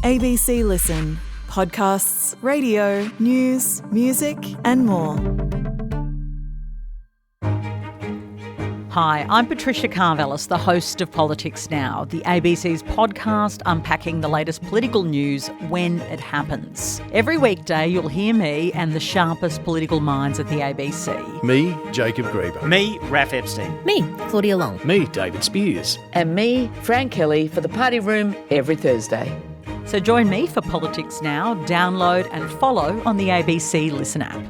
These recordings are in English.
ABC Listen. Podcasts, radio, news, music and more. Hi, I'm Patricia Carvelis, the host of Politics Now, the ABC's podcast unpacking the latest political news when it happens. Every weekday you'll hear me and the sharpest political minds at the ABC. Me, Jacob Grieber. Me, Raph Epstein. Me, Claudia Long. Me, David Spears. And me, Frank Kelly, for the Party Room every Thursday. So join me for Politics Now, download and follow on the ABC Listen app.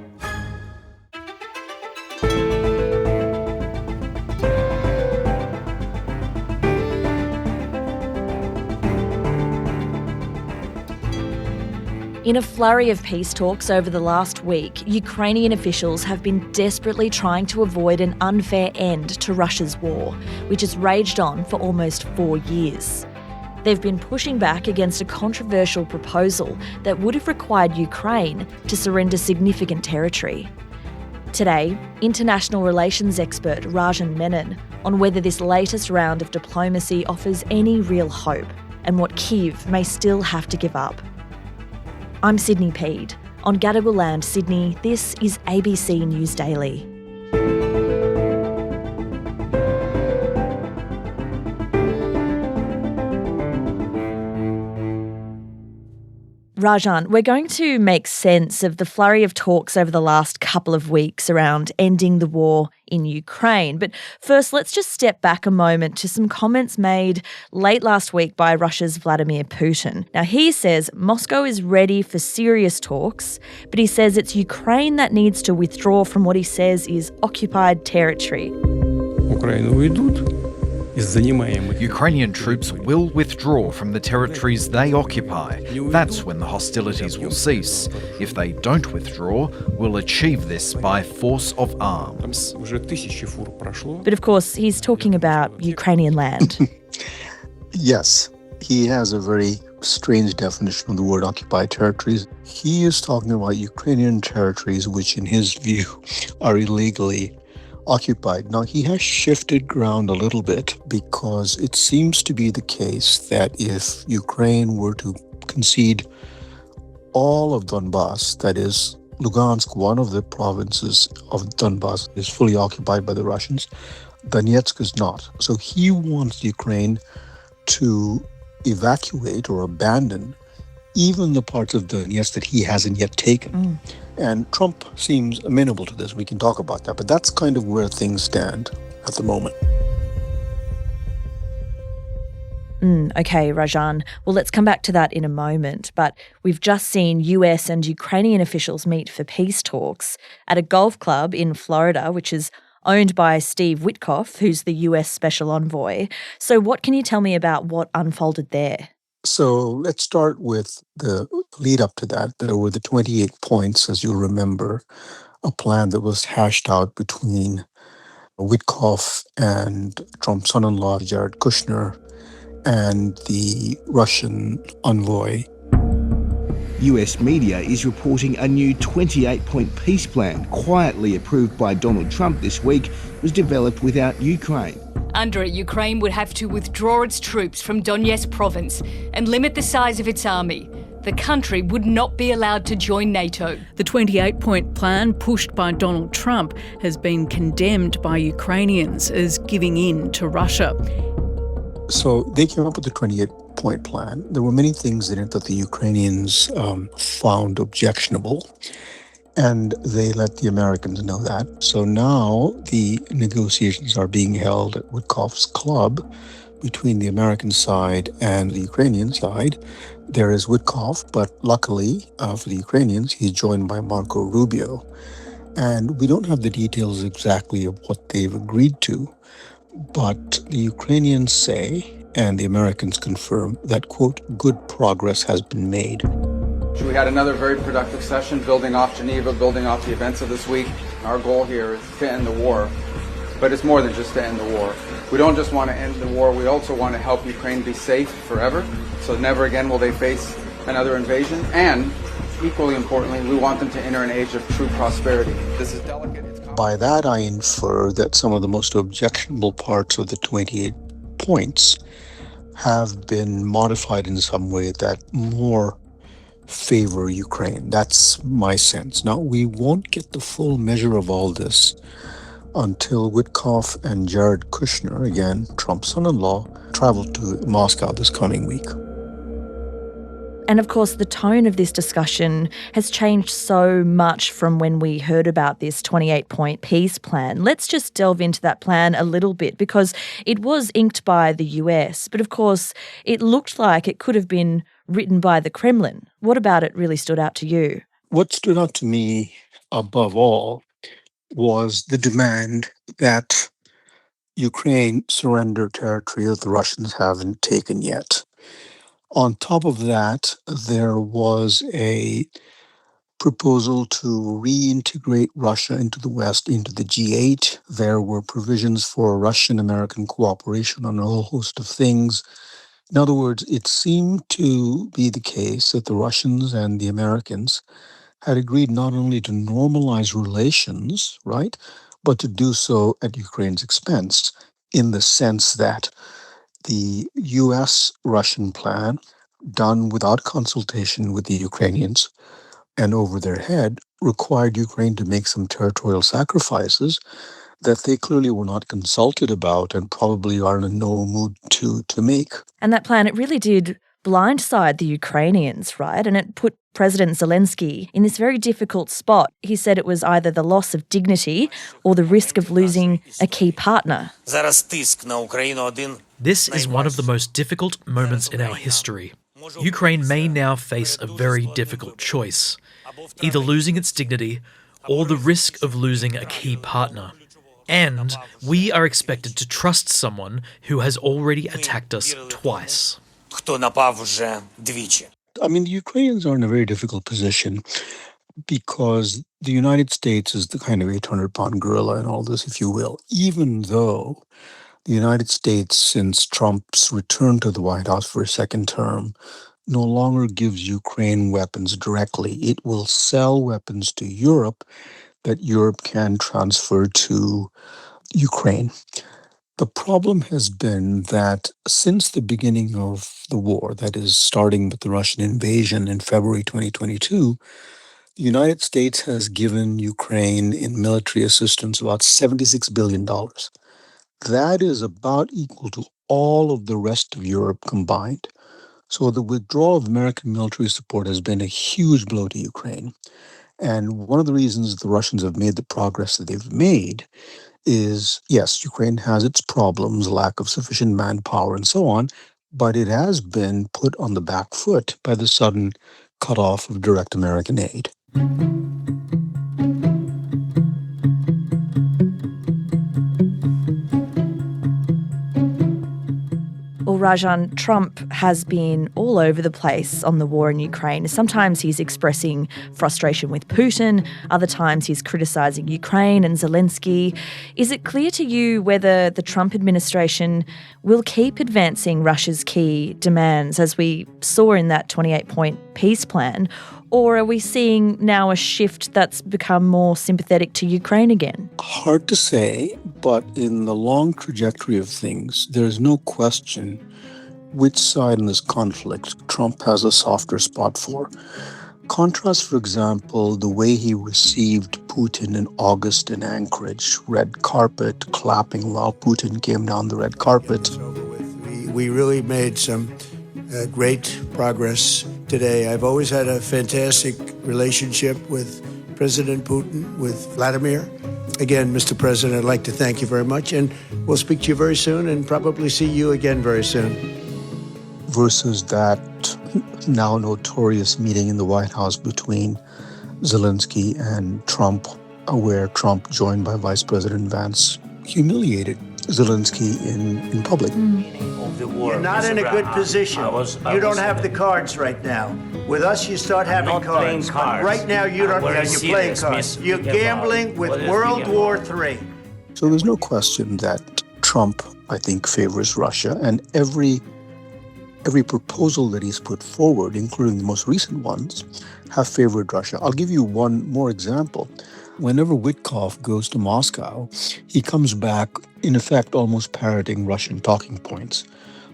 In a flurry of peace talks over the last week, Ukrainian officials have been desperately trying to avoid an unfair end to Russia's war, which has raged on for almost 4 years. They've been pushing back against a controversial proposal that would have required Ukraine to surrender significant territory. Today, international relations expert Rajan Menon on whether this latest round of diplomacy offers any real hope and what Kyiv may still have to give up. I'm Sydney Peed. On Gadigal land, Sydney, this is ABC News Daily. Rajan, we're going to make sense of the flurry of talks over the last couple of weeks around ending the war in Ukraine. But first, let's just step back a moment to some comments made late last week by Russia's Vladimir Putin. Now, he says Moscow is ready for serious talks, but he says it's Ukraine that needs to withdraw from what he says is occupied territory. Ukrainian troops will withdraw from the territories they occupy. That's when the hostilities will cease. If they don't withdraw, we'll achieve this by force of arms. But of course, he's talking about Ukrainian land. Yes, he has a very strange definition of the word occupied territories. He is talking about Ukrainian territories which, in his view, are illegally occupied. Now, he has shifted ground a little bit because it seems to be the case that if Ukraine were to concede all of Donbass, that is, Lugansk, one of the provinces of Donbass, is fully occupied by the Russians, Donetsk is not. So he wants Ukraine to evacuate or abandon even the parts of Donetsk that he hasn't yet taken. And Trump seems amenable to this. We can talk about that. But that's kind of where things stand at the moment. Okay, Rajan. Well, let's come back to that in a moment. But we've just seen US and Ukrainian officials meet for peace talks at a golf club in Florida, which is owned by Steve Witkoff, who's the US Special Envoy. So what can you tell me about what unfolded there? So let's start with the lead up to that. There were the 28 points, as you'll remember, a plan that was hashed out between Witkoff and Trump's son-in-law, Jared Kushner, and the Russian envoy. US media is reporting a new 28-point peace plan, quietly approved by Donald Trump this week, was developed without Ukraine. Under it, Ukraine would have to withdraw its troops from Donetsk province and limit the size of its army. The country would not be allowed to join NATO. The 28-point plan pushed by Donald Trump has been condemned by Ukrainians as giving in to Russia. So they came up with the 28-point plan. There were many things in it that the Ukrainians found objectionable, and they let the Americans know that. So now the negotiations are being held at Witkoff's club between the American side and the Ukrainian side. There is Witkoff, but luckily for the Ukrainians, he's joined by Marco Rubio. And we don't have the details exactly of what they've agreed to, but the Ukrainians say, and the Americans confirm, that, quote, good progress has been made. We had another very productive session building off Geneva, building off the events of this week. Our goal here is to end the war, but it's more than just to end the war. We don't just want to end the war, we also want to help Ukraine be safe forever, so never again will they face another invasion. And equally importantly, we want them to enter an age of true prosperity. This is delicate. By that, I infer that some of the most objectionable parts of the 28 points have been modified in some way that more favor Ukraine. That's my sense. Now, we won't get the full measure of all this until Witkoff and Jared Kushner, again, Trump's son-in-law, travel to Moscow this coming week. And of course, the tone of this discussion has changed so much from when we heard about this 28-point peace plan. Let's just delve into that plan a little bit, because it was inked by the US, but of course, it looked like it could have been written by the Kremlin. What about it really stood out to you? What stood out to me above all was the demand that Ukraine surrender territory that the Russians haven't taken yet. On top of that, there was a proposal to reintegrate Russia into the West, into the G8. There were provisions for Russian-American cooperation on a whole host of things. In other words, it seemed to be the case that the Russians and the Americans had agreed not only to normalize relations, right, but to do so at Ukraine's expense, in the sense that the US-Russian plan, done without consultation with the Ukrainians and over their head, required Ukraine to make some territorial sacrifices that they clearly were not consulted about and probably are in no mood to make. And that plan, it really did blindside the Ukrainians, right? And it put President Zelensky in this very difficult spot. He said it was either the loss of dignity or the risk of losing a key partner. This is one of the most difficult moments in our history. Ukraine may now face a very difficult choice, either losing its dignity or the risk of losing a key partner. And we are expected to trust someone who has already attacked us twice. I mean, the Ukrainians are in a very difficult position because the United States is the kind of 800-pound gorilla in all this, if you will, even though the United States, since Trump's return to the White House for a second term, no longer gives Ukraine weapons directly. It will sell weapons to Europe that Europe can transfer to Ukraine. The problem has been that since the beginning of the war, that is, starting with the Russian invasion in February 2022, the United States has given Ukraine in military assistance about $76 billion. That is about equal to all of the rest of Europe combined. So the withdrawal of American military support has been a huge blow to Ukraine. And one of the reasons the Russians have made the progress that they've made is, yes, Ukraine has its problems, lack of sufficient manpower and so on, but it has been put on the back foot by the sudden cutoff of direct American aid. Well, Rajan, Trump has been all over the place on the war in Ukraine. Sometimes he's expressing frustration with Putin, other times he's criticising Ukraine and Zelensky. Is it clear to you whether the Trump administration will keep advancing Russia's key demands, as we saw in that 28-point peace plan, or are we seeing now a shift that's become more sympathetic to Ukraine again? Hard to say, but in the long trajectory of things, there's no question which side in this conflict Trump has a softer spot for. Contrast, for example, the way he received Putin in August in Anchorage, red carpet, clapping while Putin came down the red carpet. We really made some great progress today. I've always had a fantastic relationship with President Putin, with Vladimir. Again, Mr. President, I'd like to thank you very much, and we'll speak to you very soon and probably see you again very soon. Versus that now notorious meeting in the White House between Zelensky and Trump, where Trump, joined by Vice President Vance, humiliated Zelensky in public. You're not in a good position. You don't have the cards right now. With us, you start having cards. But right now, you don't. You're playing cards. You're gambling with World War III. So there's no question that Trump, I think, favors Russia, and every proposal that he's put forward, including the most recent ones, have favored Russia. I'll give you one more example. Whenever Witkoff goes to Moscow, he comes back, in effect, almost parroting Russian talking points.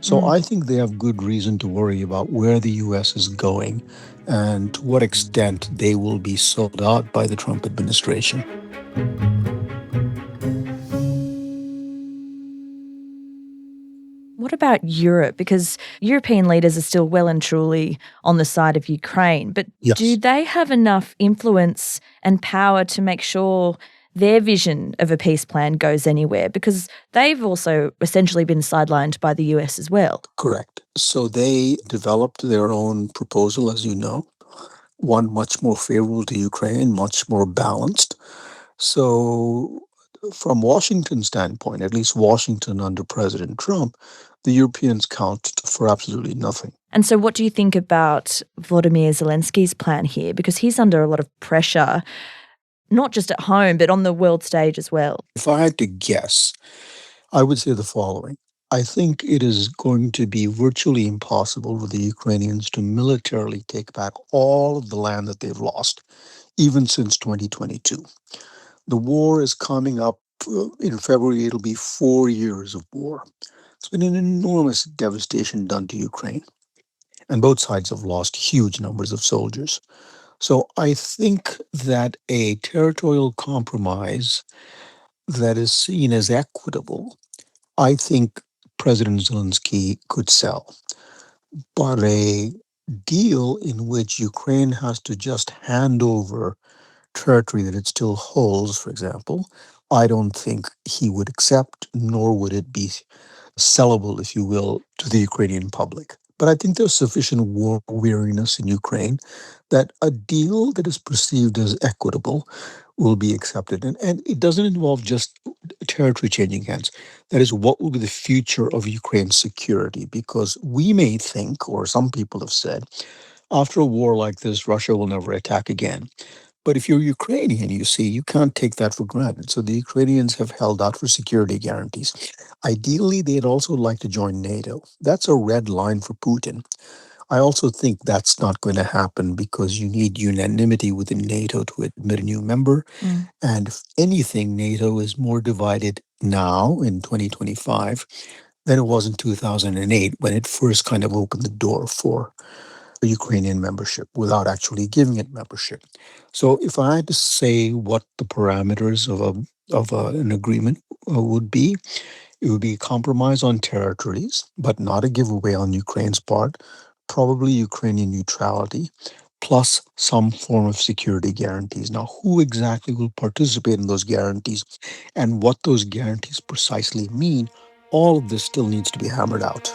So I think they have good reason to worry about where the U.S. is going and to what extent they will be sold out by the Trump administration. What about Europe? Because European leaders are still well and truly on the side of Ukraine, but do they have enough influence and power to make sure their vision of a peace plan goes anywhere? Because they've also essentially been sidelined by the US as well. Correct. So they developed their own proposal, as you know, one much more favorable to Ukraine, much more balanced. So from Washington's standpoint, at least Washington under President Trump, the Europeans count for absolutely nothing. And so what do you think about Vladimir Zelensky's plan here? Because he's under a lot of pressure, not just at home, but on the world stage as well. If I had to guess, I would say the following. I think it is going to be virtually impossible for the Ukrainians to militarily take back all of the land that they've lost, even since 2022. The war is coming up in February. It'll be 4 years of war. It's been an enormous devastation done to Ukraine, and both sides have lost huge numbers of soldiers. So I think that a territorial compromise that is seen as equitable, I think President Zelensky could sell. But a deal in which Ukraine has to just hand over territory that it still holds, for example, I don't think he would accept, nor would it be sellable, if you will, to the Ukrainian public. But I think there's sufficient war weariness in Ukraine that a deal that is perceived as equitable will be accepted. And it doesn't involve just territory changing hands. That is, what will be the future of Ukraine's security? Because we may think, or some people have said, after a war like this, Russia will never attack again. But if you're Ukrainian, you see, you can't take that for granted. So the Ukrainians have held out for security guarantees. Ideally, they'd also like to join NATO. That's a red line for Putin. I also think that's not going to happen because you need unanimity within NATO to admit a new member. And if anything, NATO is more divided now in 2025 than it was in 2008 when it first kind of opened the door for Ukrainian membership without actually giving it membership. So if I had to say what the parameters of an agreement would be, it would be a compromise on territories, but not a giveaway on Ukraine's part, probably Ukrainian neutrality, plus some form of security guarantees. Now, who exactly will participate in those guarantees and what those guarantees precisely mean, all of this still needs to be hammered out.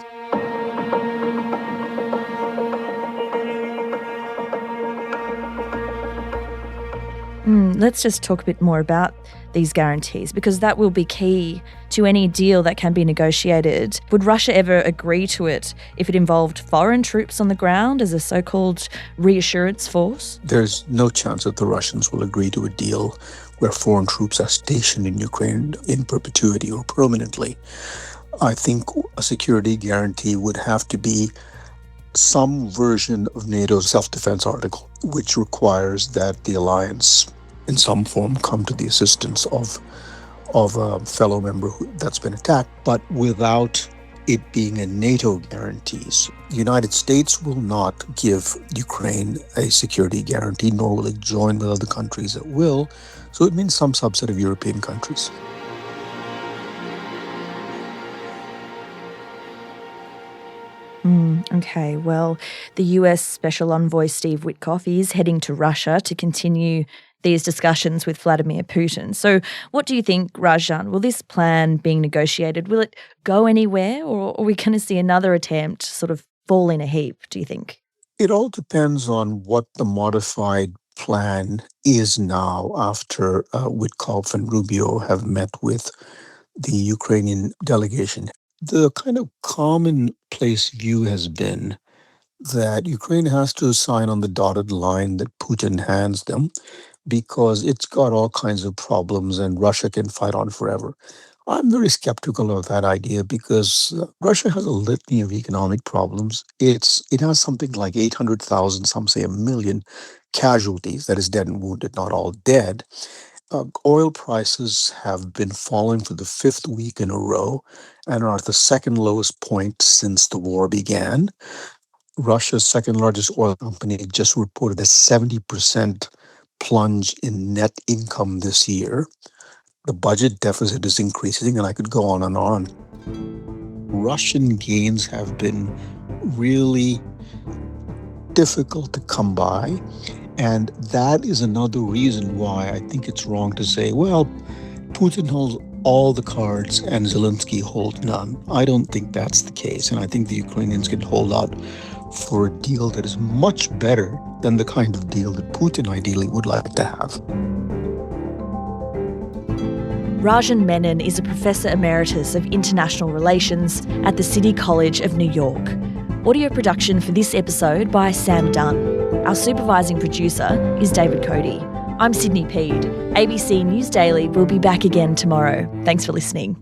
Let's just talk a bit more about these guarantees, because that will be key to any deal that can be negotiated. Would Russia ever agree to it if it involved foreign troops on the ground as a so-called reassurance force? There's no chance that the Russians will agree to a deal where foreign troops are stationed in Ukraine in perpetuity or permanently. I think a security guarantee would have to be some version of NATO's self-defense article, which requires that the alliance in some form come to the assistance of a fellow member that's been attacked, but without it being a NATO guarantees. The United States will not give Ukraine a security guarantee, nor will it join with other countries that will. So it means some subset of European countries. Okay, well, the US Special Envoy Steve Witkoff is heading to Russia to continue these discussions with Vladimir Putin. So what do you think, Rajan? Will this plan being negotiated, will it go anywhere, or are we going to see another attempt sort of fall in a heap, do you think? It all depends on what the modified plan is now after Witkoff and Rubio have met with the Ukrainian delegation. The kind of commonplace view has been that Ukraine has to sign on the dotted line that Putin hands them because it's got all kinds of problems and Russia can fight on forever. I'm very skeptical of that idea because Russia has a litany of economic problems. It has something like 800,000, some say 1 million casualties, that is dead and wounded, not all dead. Oil prices have been falling for the fifth week in a row and are at the second lowest point since the war began. Russia's second largest oil company just reported a 70% plunge in net income this year. The budget deficit is increasing, and I could go on and on. Russian gains have been really difficult to come by. And that is another reason why I think it's wrong to say, well, Putin holds all the cards and Zelensky holds none. I don't think that's the case. And I think the Ukrainians can hold out for a deal that is much better than the kind of deal that Putin ideally would like to have. Rajan Menon is a Professor Emeritus of International Relations at the City College of New York. Audio production for this episode by Sam Dunn. Our supervising producer is David Cody. I'm Sydney Peed. ABC News Daily will be back again tomorrow. Thanks for listening.